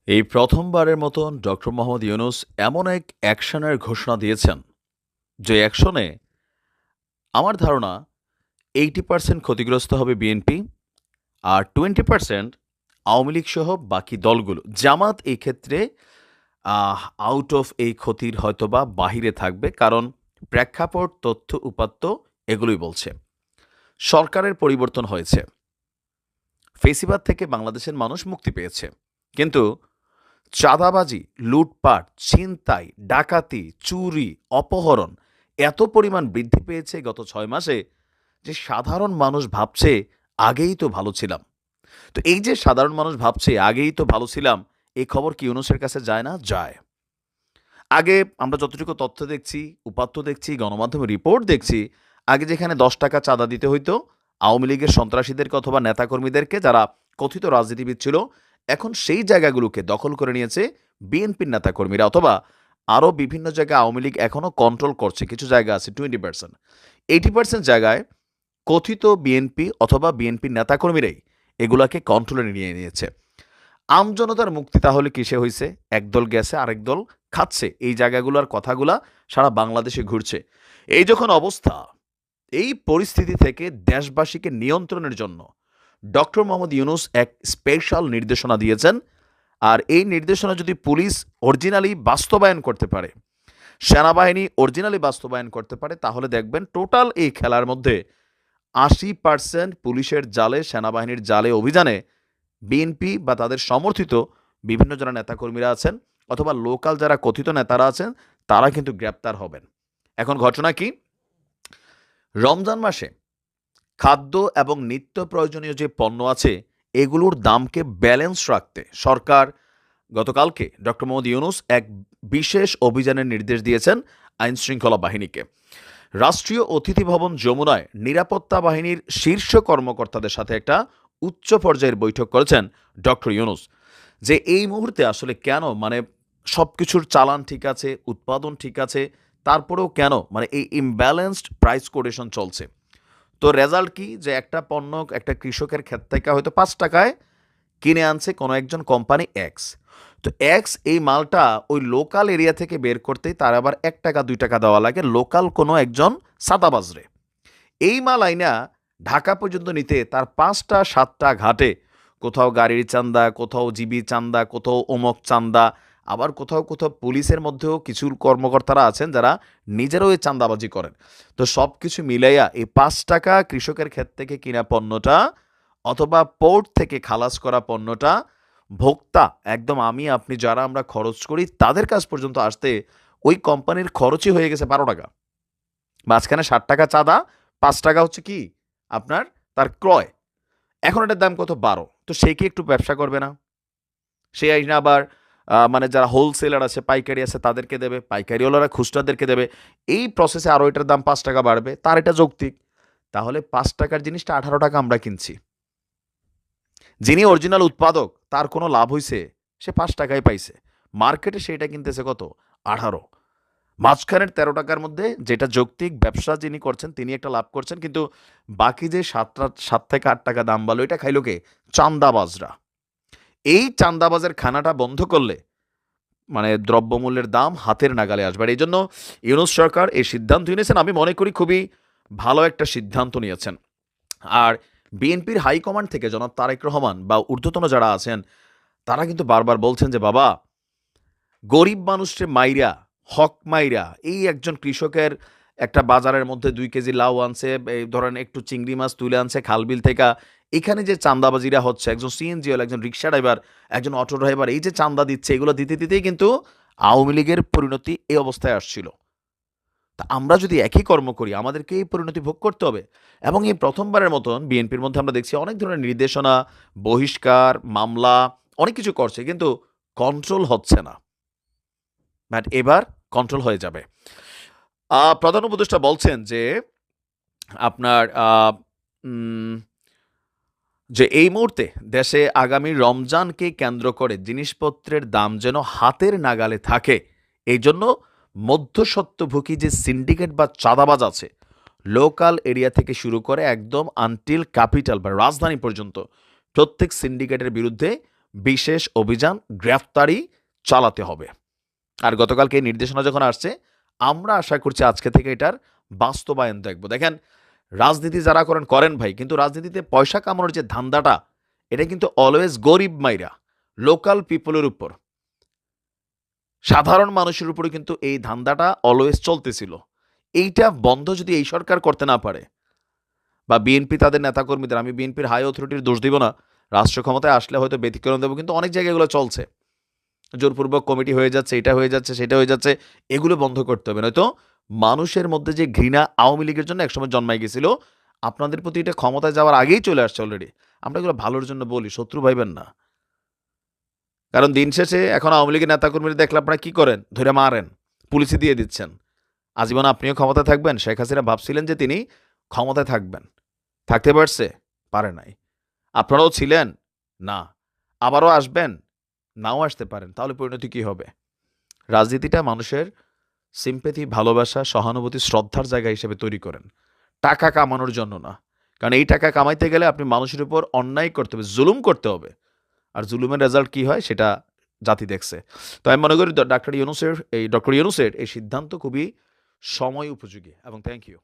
এই প্রথমবারের মতন ডক্টর মোহাম্মদ ইউনুস এমন এক অ্যাকশনের ঘোষণা দিয়েছেন, যে অ্যাকশনে আমার ধারণা 80% ক্ষতিগ্রস্ত হবে বিএনপি, আর 20% আওয়ামী লীগ সহ বাকি দলগুলো। জামাত এই ক্ষেত্রে আউট অফ এই ক্ষতির হয়তোবা বাহিরে থাকবে, কারণ প্রেক্ষাপট, তথ্য, উপাত্ত এগুলোই বলছে। সরকারের পরিবর্তন হয়েছে, ফেসিবাদ থেকে বাংলাদেশের মানুষ মুক্তি পেয়েছে, কিন্তু চাঁদাবাজি, লুটপাট, ছিনতাই, ডাকাতি, চুরি, অপহরণ এত পরিমাণ বৃদ্ধি পেয়েছে গত 6 মাসে, যে সাধারণ মানুষ ভাবছে আগেই তো ভালো ছিলাম। তো এই যে সাধারণ মানুষ ভাবছে আগেই তো ভালো ছিলাম, এই খবর কি ইউনূসের কাছে যায় না? যায়। আগে আমরা যতটুকু তথ্য দেখছি, উপাত্ত দেখছি, গণমাধ্যমে রিপোর্ট দেখছি, আগে যেখানে 10 টাকা চাঁদা দিতে হইতো আওয়ামী লীগের সন্ত্রাসীদেরকে অথবা নেতাকর্মীদেরকে, যারা কথিত রাজনীতিবিদ ছিল, এখন সেই জায়গাগুলোকে দখল করে নিয়েছে বিএনপির নেতাকর্মীরা, অথবা আরও বিভিন্ন জায়গায় আওয়ামী লীগ এখনও কন্ট্রোল করছে। কিছু জায়গা আছে 20%, 80% জায়গায় কথিত বিএনপি অথবা বিএনপির নেতাকর্মীরাই এগুলাকে কন্ট্রোলে নিয়ে নিয়েছে। আমজনতার মুক্তি তাহলে কিসে হইছে? একদল গেছে, আরেক দল খাচ্ছে। এই জায়গাগুলোর কথাগুলা সারা বাংলাদেশে ঘুরছে। এই যখন অবস্থা, এই পরিস্থিতি থেকে দেশবাসীকে নিয়ন্ত্রণের জন্য ডক্টর মোহাম্মদ ইউনুস এক স্পেশাল নির্দেশনা দিয়েছেন। আর এই নির্দেশনা যদি পুলিশ অরিজিনালি বাস্তবায়ন করতে পারে, সেনাবাহিনী অরিজিনালি বাস্তবায়ন করতে পারে, তাহলে দেখবেন টোটাল এই খেলার মধ্যে 80% পুলিশের জালে, সেনাবাহিনীর জালে অভিযানে বিএনপি বা তাদের সমর্থিত বিভিন্ন যারা নেতাকর্মীরা আছেন, অথবা লোকাল যারা কথিত নেতারা আছেন, তারা কিন্তু গ্রেপ্তার হবেন। এখন ঘটনা কি? রমজান মাসে খাদ্য এবং নিত্য প্রয়োজনীয় যে পণ্য আছে, এগুলোর দামকে ব্যালেন্স রাখতে সরকার গতকালকে ডক্টর মোহাম্মদ ইউনুস এক বিশেষ অভিযানের নির্দেশ দিয়েছেন আইন শৃঙ্খলা বাহিনীকে। রাষ্ট্রীয় অতিথি ভবন যমুনায় নিরাপত্তা বাহিনীর শীর্ষ কর্মকর্তাদের সাথে একটা উচ্চ পর্যায়ের বৈঠক করেছেন ডক্টর ইউনুস। যে এই মুহূর্তে আসলে কেন, মানে সব কিছুর চালান ঠিক আছে, উৎপাদন ঠিক আছে, তারপরেও কেন মানে এই ইমব্যালেন্সড প্রাইস কোটেশন চলছে। তো রেজাল্ট কি? যে একটা পণ্য একটা কৃষকের ক্ষেত থেকে হয়তো 5 টাকায় কিনে আনছে কোনো একজন কোম্পানি এক্স। তো এক্স এই মালটা ওই লোকাল এরিয়া থেকে বের করতেই তার আবার 1 টাকা 2 টাকা দেওয়া লাগে লোকাল কোনো একজন সাদাবাজরে। এই মাল আইনা ঢাকা পর্যন্ত নিতে তার 5টা 7টা ঘাটে, কোথাও গাড়ির চান্দা, কোথাও জিবি চান্দা, কোথাও অমক চান্দা, আবার কোথাও কোথাও পুলিশের মধ্যেও কিছু কর্মকর্তারা আছেন যারা নিজেরাও এই চান্দাবাজি করেন। তো সব কিছু মিলাইয়া এই 5 টাকা কৃষকের ক্ষেত থেকে কিনা পণ্যটা অথবা পোর্ট থেকে খালাস করা পণ্যটা ভোক্তা, একদম আমি আপনি যারা আমরা খরচ করি তাদের কাছ পর্যন্ত আসতে ওই কোম্পানির খরচই হয়ে গেছে 12 টাকা। মাঝখানে 60 টাকা চাঁদা, 5 টাকা হচ্ছে কি আপনার তার ক্রয়। এখন এটার দাম কত? 12। তো সে কি একটু ব্যবসা করবে না? সে আইনা আবার মানে যারা হোলসেলার আছে, পাইকারি আছে, তাদেরকে দেবে, পাইকারিওয়ালারা খুচরাদেরকে দেবে। এই প্রসেসে আরও এটার দাম 5 টাকা বাড়বে, তার এটা যৌক্তিক। তাহলে 5 টাকার জিনিসটা 18 টাকা আমরা কিনছি। যিনি অরিজিনাল উৎপাদক তার কোনো লাভ হইছে? সে 5 টাকায় পাইছে। মার্কেটে সেটা কিনতেছে কত? 18। মাঝখানের 13 টাকার মধ্যে যেটা যৌক্তিক ব্যবসা যিনি করছেন তিনি একটা লাভ করছেন, কিন্তু বাকি যে 7 থেকে 8 টাকা দাম বাড়লো, এটা খাইলো কে? চান্দাবাজরা। এই চান্দাবাজের খানাটা বন্ধ করলে মানে দ্রব্যমূল্যের দাম হাতের নাগালে আসবে। আর এই জন্য ইউনুস সরকার এই সিদ্ধান্ত নিয়েছেন, আমি মনে করি খুবই ভালো একটা সিদ্ধান্ত নিয়েছেন। আর বিএনপির হাইকমান্ড থেকে জনাব তারেক রহমান বা ঊর্ধ্বতন যারা আছেন, তারা কিন্তু বারবার বলছেন যে বাবা, গরিব মানুষকে মাইরা, হক মাইরা, এই একজন কৃষকের একটা বাজারের মধ্যে 2 কেজি লাউ আনছে, এই ধরেন একটু চিংড়ি মাছ তুলে আনছে খালবিল থেকে, এখানে যে চান্দাবাজিরা হচ্ছে, একজন সিএনজিওয়ালা, একজন রিক্সা ড্রাইভার, একজন অটো ড্রাইভার এই যে চান্দা দিচ্ছে, এগুলো দিতে দিতেই কিন্তু আওয়ামী লীগের পরিণতি এই অবস্থায় আসছিল। তা আমরা যদি একই কর্ম করি, আমাদেরকে এই পরিণতি ভোগ করতে হবে। এবং এই প্রথমবারের মতন বিএনপির মধ্যে আমরা দেখছি অনেক ধরনের নির্দেশনা, বহিষ্কার, মামলা, অনেক কিছু করছে, কিন্তু কন্ট্রোল হচ্ছে না। বাট এবার কন্ট্রোল হয়ে যাবে। প্রধান উপদেষ্টা বলছেন যে আপনার উম, যে এই মুহূর্তে দেশে আগামী রমজানকে কেন্দ্র করে জিনিসপত্রের দাম যেন হাতের নাগালে থাকে, এই জন্য মধ্যস্বত্বভোগী যে সিন্ডিকেট বা চাঁদাবাজ আছে, লোকাল এরিয়া থেকে শুরু করে একদম আনটিল ক্যাপিটাল বা রাজধানী পর্যন্ত প্রত্যেক সিন্ডিকেটের বিরুদ্ধে বিশেষ অভিযান গ্রেফতারি চালাতে হবে। আর গতকালকে এই নির্দেশনা যখন আসছে, আমরা আশা করছি আজকে থেকে এটার বাস্তবায়ন দেখব। দেখেন, রাজনীতি যারা করেন ভাই, কিন্তু রাজনীতিতে পয়সা কামানোর যে ধান্দাটা, এটা কিন্তু অলওয়েজ গরিব মাইরা, লোকাল পিপলের উপর, সাধারণ মানুষের উপরে কিন্তু এই ধান্দাটা অলওয়েজ চলতেছিল। এইটা বন্ধ যদি এই সরকার করতে না পারে, বা বিএনপি তাদের নেতাকর্মীদের, আমি বিএনপির হাই অথরিটির দোষ দিব না, রাষ্ট্র ক্ষমতায় আসলে হয়তো ব্যতিক্রম দেবো, কিন্তু অনেক জায়গায় এগুলো চলছে, জোরপূর্বক কমিটি হয়ে যাচ্ছে, এটা হয়ে যাচ্ছে, সেটা হয়ে যাচ্ছে, এগুলো বন্ধ করতে হবে। নয়তো মানুষের মধ্যে যে ঘৃণা আওয়ামী লীগের জন্য একসময় জন্মাই গেছিল, আপনাদের প্রতি এটা ক্ষমতায় যাওয়ার আগেই চলে আসছে অলরেডি। আমরা এগুলো ভালোর জন্য বলি, শত্রু ভাইবেন না। কারণ দিন শেষে এখন আওয়ামী লীগের নেতাকর্মীরা দেখলে আপনারা কি করেন, ধরে মারেন, পুলিশে দিয়ে দিচ্ছেন। আজীবন আপনিও ক্ষমতায় থাকবেন? শেখ হাসিনা ভাবছিলেন যে তিনি ক্ষমতায় থাকবেন, থাকতে পারছে? পারে নাই। আপনারাও ছিলেন? না। আবারও আসবেন? নাও আসতে পারেন। তাহলে পরিণতি কি হবে? রাজনীতিটা মানুষের সিম্প্যাথি, ভালোবাসা, সহানুভূতি, শ্রদ্ধার জায়গা হিসেবে তৈরি করেন, টাকা কামানোর জন্য না। কারণ এই টাকা কামাইতে গেলে আপনি মানুষের উপর অন্যায় করতে হবে, জুলুম করতে হবে। আর জুলুমের রেজাল্ট কি হয় সেটা জাতি দেখছে। তো আমি মনে করি ডক্টর ইউনূসের এই সিদ্ধান্ত খুবই সময় উপযোগী, এবং থ্যাংক ইউ।